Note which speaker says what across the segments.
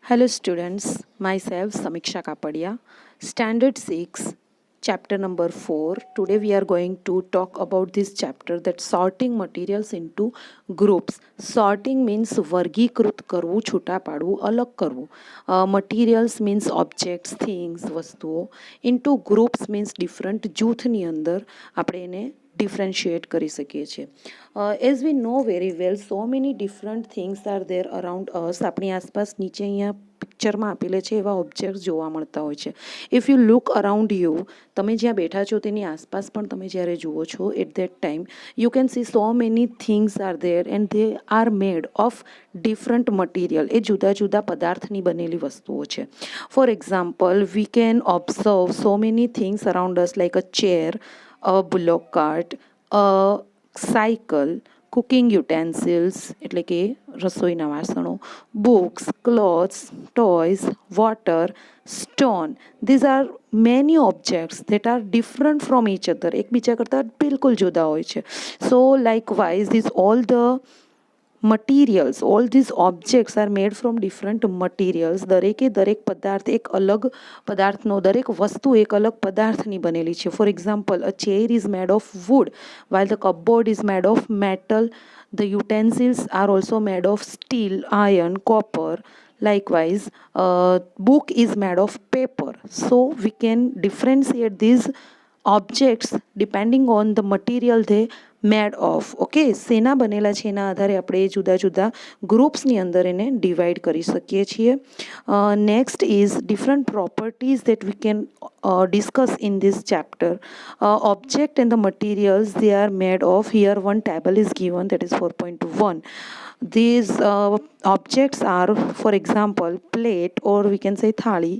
Speaker 1: Hello students, myself Samiksha Kapadia, Standard 6, chapter number 4. Today we are going to talk about this chapter that sorting materials into groups. Sorting means વર્ગીકૃત કરવું, છૂટા પાડવું, અલગ કરવું. Materials means objects, things, વસ્તુઓ. Into groups means different જૂથની અંદર આપણે એને ડિફરન્શિએટ કરી શકીએ છીએ. As we know very well so many different things are there around us. આપણી આસપાસ નીચે અહીંયા પિક્ચરમાં આપેલા છે એવા ઓબ્જેક્ટ્સ જોવા મળતા હોય છે. If you look around you, તમે જ્યાં બેઠા છો તેની આસપાસ પણ તમે જ્યારે જુઓ છો at that time you can see so many things are there and they are made of different material. એ જુદા જુદા પદાર્થની બનેલી વસ્તુઓ છે. For example we can observe so many things around us like a chair, a bullock cart, a cycle, cooking utensils એટલે કે રસોઈના વાસણો, books, clothes, toys, water, stone. These are many objects that are different from each other. એકબીજા કરતાં બિલકુલ જુદા હોય છે. So likewise these all the materials, all these objects are made from different materials. દરેકે દરેક પદાર્થ એક અલગ પદાર્થનો, દરેક વસ્તુ એક અલગ પદાર્થની બનેલી છે. For example a chair is made of wood while the cupboard is made of metal. The utensils are also made of steel, iron, copper. Likewise, a book is made of paper. So we can differentiate these objects depending on the material they made of. Okay, શેના બનેલા છે એના આધારે આપણે જુદા જુદા ગ્રુપ્સની અંદર એને ડિવાઈડ કરી શકીએ છીએ. Next is different properties that we can discuss in this chapter. Object and the materials they are made of. Here one table is given, that is 4.1. These objects are, for example, plate, or we can say thali,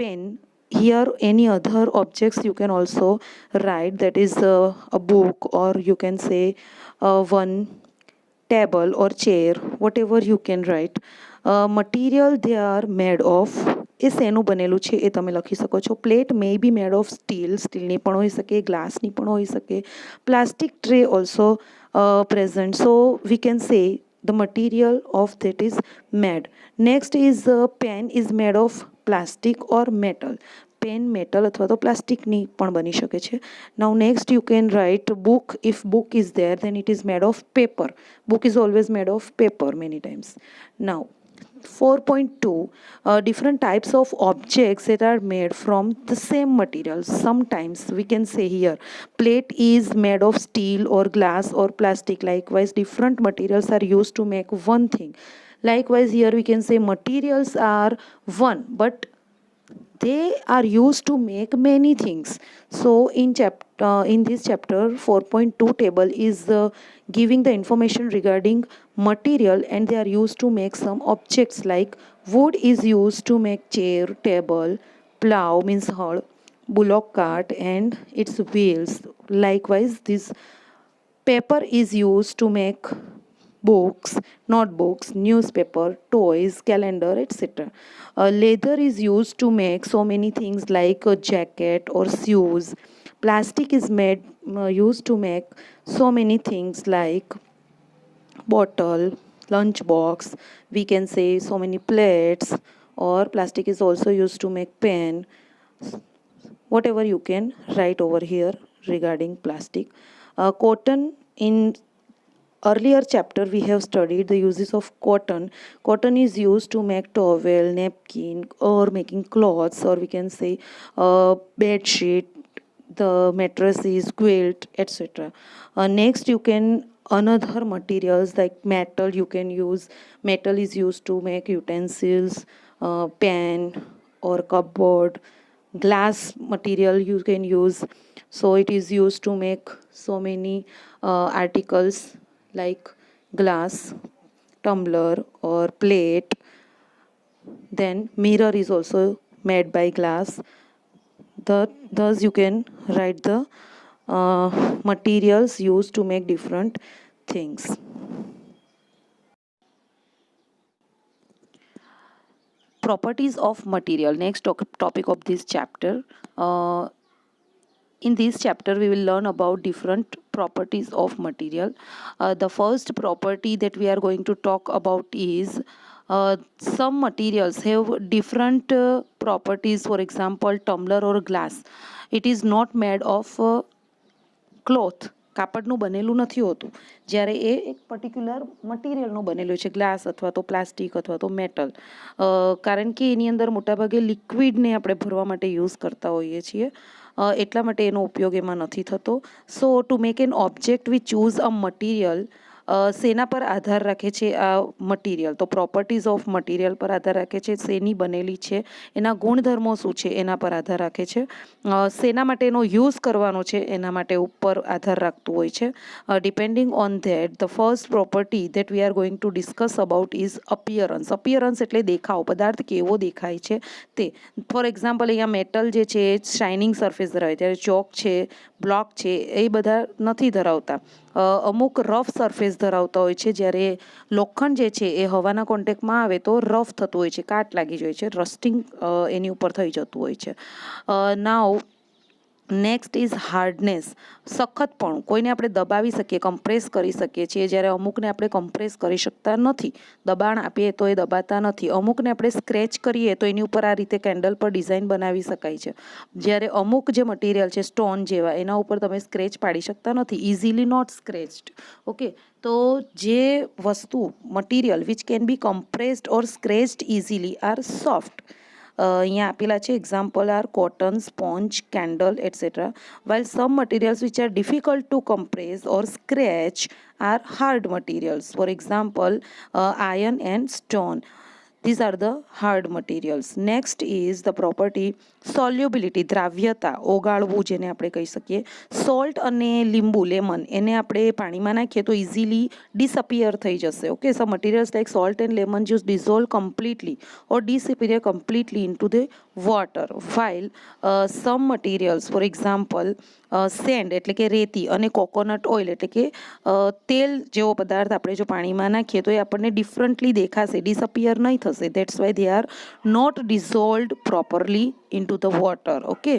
Speaker 1: pen. Here any other objects you can also write, that is a book, or you can say one table or chair, whatever you can write. Material they are made of. એ શેનું બનેલું છે એ તમે લખી શકો છો. Plate may be made of steel, સ્ટીલની પણ હોઈ શકે, ગ્લાસની પણ હોઈ શકે. Plastic tray also present. So we can say the material of that is made. Next is pen is made of plastic or metal. Pen metal અથવા તો પ્લાસ્ટિકની પણ બની શકે છે. Now next you can write book. If book is there then it is made of paper. Book is always made of paper many times. Now 4.2, different types of objects that are made from the same materials. Sometimes we can say here plate is made of steel or glass or plastic. Likewise different materials are used to make one thing. Likewise here we can say materials are one but they are used to make many things. So in this chapter 4.2 table is giving the information regarding material, and they are used to make some objects. Like wood is used to make chair, table, plow means hall, bullock cart and its wheels. Likewise this paper is used to make books, notebooks, newspaper, toys, calendar, etc. Leather is used to make so many things like a jacket or shoes. Plastic is made used to make so many things like bottle, lunch box, we can say so many plates, or plastic is also used to make pen. Whatever you can write over here regarding plastic. Cotton, in earlier chapter we have studied the uses of cotton. Cotton is used to make towel, napkin, or making clothes, or we can say bed sheet, the mattresses, quilt, etc. Next you can another materials like metal you can use. Metal is used to make utensils, pen or cupboard. Glass material you can use, so it is used to make so many articles like glass, tumbler or plate. Then mirror is also made by glass. Thus you can write the materials used to make different things. Properties of material, next topic of this chapter. In this chapter we will learn about different properties of material. The first property that we are going to talk about is some materials have different properties. For example, tumbler or glass, it is not made of cloth, કાપડનું બનેલું નથી હોતું, જ્યારે એ એક particular મટીરિયલનું બનેલું છે, glass અથવા તો પ્લાસ્ટિક અથવા તો મેટલ. કારણ કે એની અંદર મોટાભાગે લિક્વિડને આપણે ભરવા માટે યુઝ કરતા હોઈએ છીએ, એટલા માટે એનો ઉપયોગ એમાં નથી થતો. So to make an object we choose a material, શેના પર આધાર રાખે છે આ મટીરિયલ? તો પ્રોપર્ટીઝ ઓફ મટીરિયલ પર આધાર રાખે છે, શેની બનેલી છે, એના ગુણધર્મો શું છે એના પર આધાર રાખે છે, શેના માટે એનો યુઝ કરવાનો છે એના માટે ઉપર આધાર રાખતું હોય છે. Depending on that the first property that we are going to discuss about is appearance. Appearance એટલે દેખાવ, પદાર્થ કેવો દેખાય છે તે. ફોર એક્ઝામ્પલ, અહીંયા મેટલ જે છે એ શાઇનિંગ સરફેસ ધરાવે, ત્યારે ચોક છે, બ્લોક છે, એ બધા નથી ધરાવતા. અમુક રફ સરફેસ ધરાવતા હોય છે, જ્યારે લોખંડ જે છે એ હવાના કોન્ટેક્ટમાં આવે તો રફ થતું હોય છે, કાટ લાગી જાય છે, રસ્ટિંગ એની ઉપર થઈ જતું હોય છે. Now next is hardness, સખતપણું. કોઈને આપણે દબાવી શકીએ, કમ્પ્રેસ કરી શકીએ છીએ, જ્યારે અમુકને આપણે કમ્પ્રેસ કરી શકતા નથી, દબાણ આપીએ તો એ દબાતા નથી. અમુકને આપણે સ્ક્રેચ કરીએ તો એની ઉપર આ રીતે કેન્ડલ પર ડિઝાઇન બનાવી શકાય છે, જ્યારે અમુક જે મટીરિયલ છે સ્ટોન જેવા, એના ઉપર તમે સ્ક્રેચ પાડી શકતા નથી, ઇઝીલી નોટ સ્ક્રેચ્ડ. ઓકે, તો જે વસ્તુ material which can be compressed or scratched easily are soft. અહીંયા આપેલા છે, example are cotton, sponge, candle etcetera. while some materials which are difficult to compress or scratch are hard materials. For example, iron and stone. These are the hard materials. Next is the property solubility, દ્રાવ્યતા, ઓગાળવું જેને આપણે કહી શકીએ. Salt અને લીંબુ, lemon, એને આપણે પાણીમાં નાખીએ તો ઇઝીલી ડિસઅપિયર થઈ જશે. Okay, some materials like salt and lemon juice dissolve completely or disappear completely into the water. while some materials, for example sand એટલે કે રેતી અને કોકોનટ ઓઇલ એટલે કે તેલ જેવો પદાર્થ આપણે જો પાણીમાં નાખીએ તો એ આપણને ડિફરન્ટલી દેખાશે, ડિસઅપિયર નહીં થશે. That's why they are not dissolved properly into the water. Okay,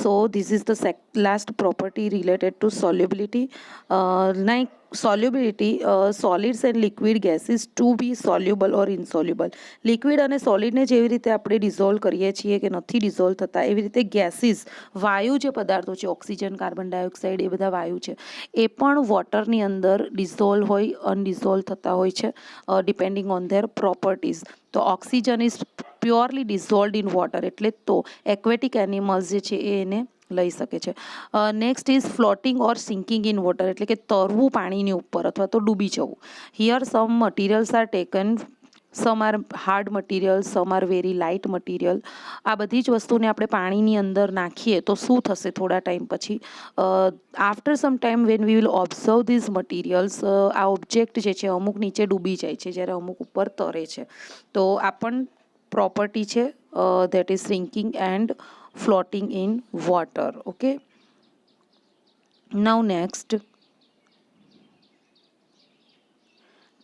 Speaker 1: so this is the last property related to solubility. Like solubility, solids and liquid gases to be soluble or insoluble. Liquid અને સોલિડને જેવી રીતે આપણે dissolve કરીએ છીએ કે નથી dissolve થતા, એવી રીતે ગેસીસ, વાયુ જે પદાર્થો છે, ઓક્સિજન, કાર્બન ડાયોક્સાઇડ, એ બધા વાયુ છે, એ પણ વોટરની અંદર ડિઝોલ્વ હોય, અનડિઝોલ્વ થતા હોય છે, ડિપેન્ડિંગ ઓન ધેર પ્રોપર્ટીઝ. તો oxygen is purely dissolved in water, એટલે તો એક્વેટિક એનિમલ્સ જે છે એ એને લઈ શકે છે. Next is floating or sinking in water, એટલે કે તરવું પાણીની ઉપર અથવા તો ડૂબી જવું. Here some materials are taken, some are hard material, some are very light material. આ બધી જ વસ્તુને આપણે પાણીની અંદર નાખીએ તો શું થશે થોડા ટાઈમ પછી? After some time when we will observe these materials, આ ઓબ્જેક્ટ જે છે અમુક નીચે ડૂબી જાય છે, જ્યારે અમુક ઉપર તરે છે. તો આ પણ પ્રોપર્ટી છે, that is shrinking and floating in water. Okay, now next,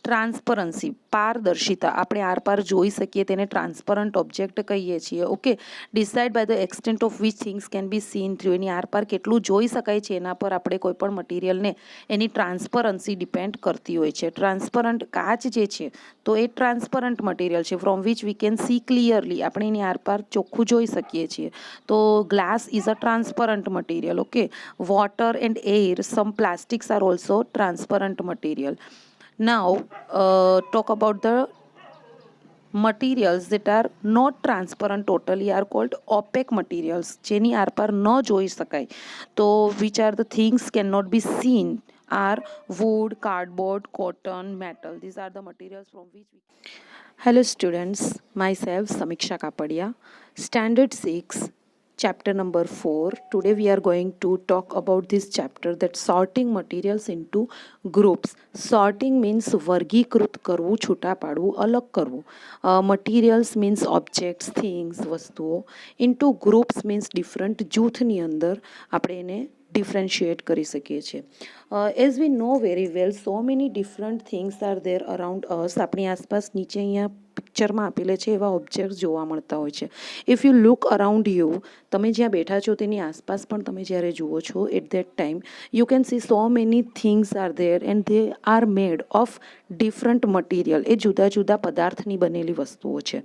Speaker 1: transparency, પારદર્શિતા. આપણે આર પાર જોઈ શકીએ તેને ટ્રાન્સપરન્ટ ઓબ્જેક્ટ કહીએ છીએ. Okay, decide by the extent of which things can be seen through. એની આર પાર કેટલું જોઈ શકાય છે એના પર આપણે કોઈ પણ મટીરિયલને એની ટ્રાન્સપરન્સી ડિપેન્ડ કરતી હોય છે. ટ્રાન્સપરન્ટ કાચ જે છે તો એ ટ્રાન્સપરન્ટ મટીરિયલ છે, from which we can see clearly, આપણે એની આર પાર ચોખ્ખું જોઈ શકીએ છીએ. તો glass is a transparent material. Okay, water and air, some plastics are also transparent material. Now talk about the materials that are not transparent totally are called opaque materials, જેની આરપાર ન જોઈ શકાય. તો which are the things cannot be seen are wood, cardboard, cotton, metal. These are the materials from which we... Hello students, myself Samiksha Kapadia, Standard 6, chapter number 4. Today we are going to talk about this chapter, that sorting materials into groups. Sorting means વર્ગીકૃત કરવું, છૂટા પાડવું, અલગ કરવું. Materials means objects, things, વસ્તુઓ. Into groups means different, જૂથની અંદર આપણે એને ડિફરન્શિએટ કરી શકીએ છીએ. As we know very well, so many different things are there around us. આપણી આસપાસ નીચે અહીંયા પિક્ચરમાં આપેલા છે એવા ઓબ્જેક્ટ્સ જોવા મળતા હોય છે. If you look around you, તમે જ્યાં બેઠા છો તેની આસપાસ પણ તમે જ્યારે જુઓ છો, at that time you can see so many things are there and they are made of different material. એ જુદા જુદા પદાર્થની બનેલી વસ્તુઓ છે.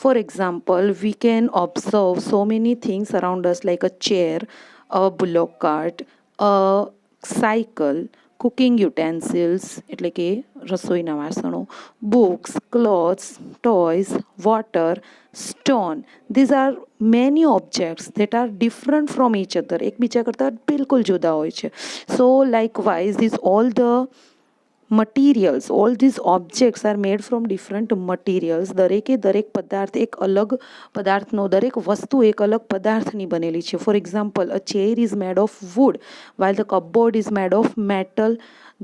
Speaker 1: For example, we can observe so many things around us like a chair, a bullock cart, a cycle, cooking utensils એટલે કે રસોઈના વાસણો, books, clothes, toys, water, stone. These are many objects that are different from each other. એકબીજા કરતાં બિલકુલ જુદા હોય છે. So likewise these all the materials, all these objects are made from different materials. દરેકે દરેક પદાર્થ એક અલગ પદાર્થનો, દરેક વસ્તુ એક અલગ પદાર્થની બનેલી છે. For example, a chair is made of wood while the cupboard is made of metal.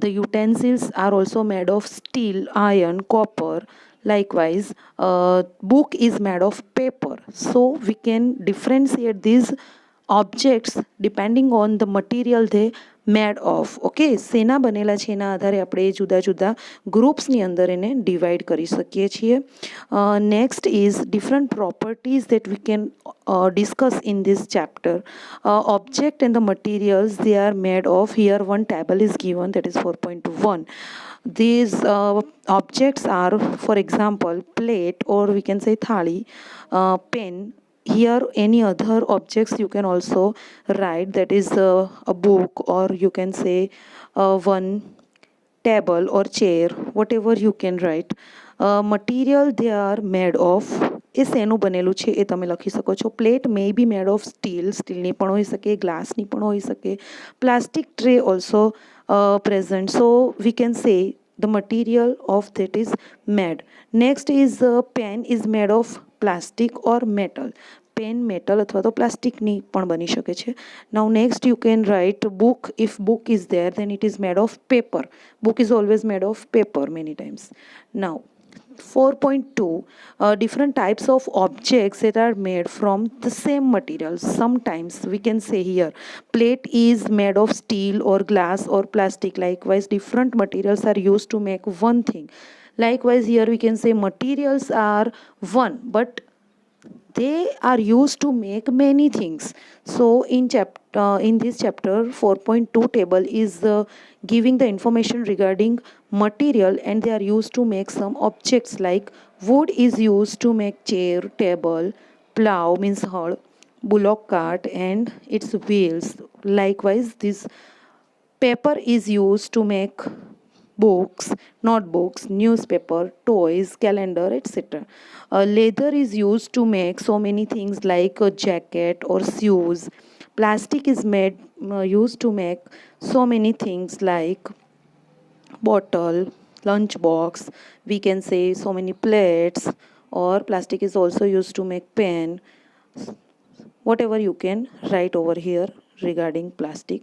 Speaker 1: The utensils are also made of steel, iron, copper. Likewise, a book is made of paper. So we can differentiate these objects depending on the material they made of. Okay, શેના બનેલા છે એના આધારે આપણે જુદા જુદા ગ્રુપ્સની અંદર એને ડિવાઈડ કરી શકીએ છીએ. Next is different properties that we can discuss in this chapter. Object and the materials they are made of. Here one table is given, that is 4.1. These objects are, for example, plate, or we can say thali, pen. Here any other objects you can also write, that is a book, or you can say one table or chair, whatever you can write. Material they are made of. એ શેનું બનેલું છે એ તમે લખી શકો છો. Plate may be made of steel, સ્ટીલની પણ હોઈ શકે, ગ્લાસની પણ હોઈ શકે. Plastic tray also present. So we can say the material of that is made. Next is pen is made of plastic or metal. Pen metal અથવા તો પ્લાસ્ટિકની પણ બની શકે છે. Now next you can write book. If book is there then it is made of paper. Book is always made of paper many times. Now 4.2, different types of objects that are made from the same materials. Sometimes we can say here plate is made of steel or glass or plastic. Likewise, different materials are used to make one thing. Likewise, here we can say materials are one, but they are used to make many things. So in this chapter 4.2 table is giving the information regarding material, and they are used to make some objects. Like wood is used to make chair, table, plow means hal, bullock cart and its wheels. Likewise, this paper is used to make books, notebooks, newspaper, toys, calendar, etc. Leather is used to make so many things like a jacket or shoes. Plastic is made used to make so many things like bottle, lunch box, we can say so many plates, or plastic is also used to make pen. Whatever you can write over here regarding plastic.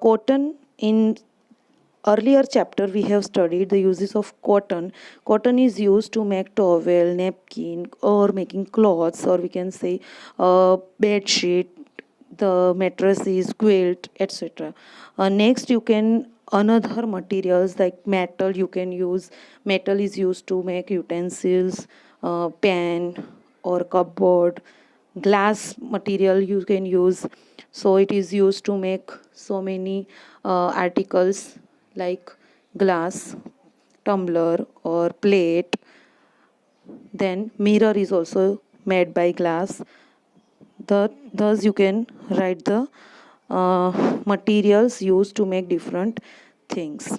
Speaker 1: Cotton, in earlier chapter we have studied the uses of cotton. Cotton is used to make towel, napkin, or making clothes, or we can say bed sheet, the mattress is quilt, etc. Next you can another materials like metal you can use. Metal is used to make utensils, pen or cupboard. Glass material you can use, so it is used to make so many articles like glass, tumbler or plate. Then mirror is also made by glass. Thus you can write the materials used to make different things.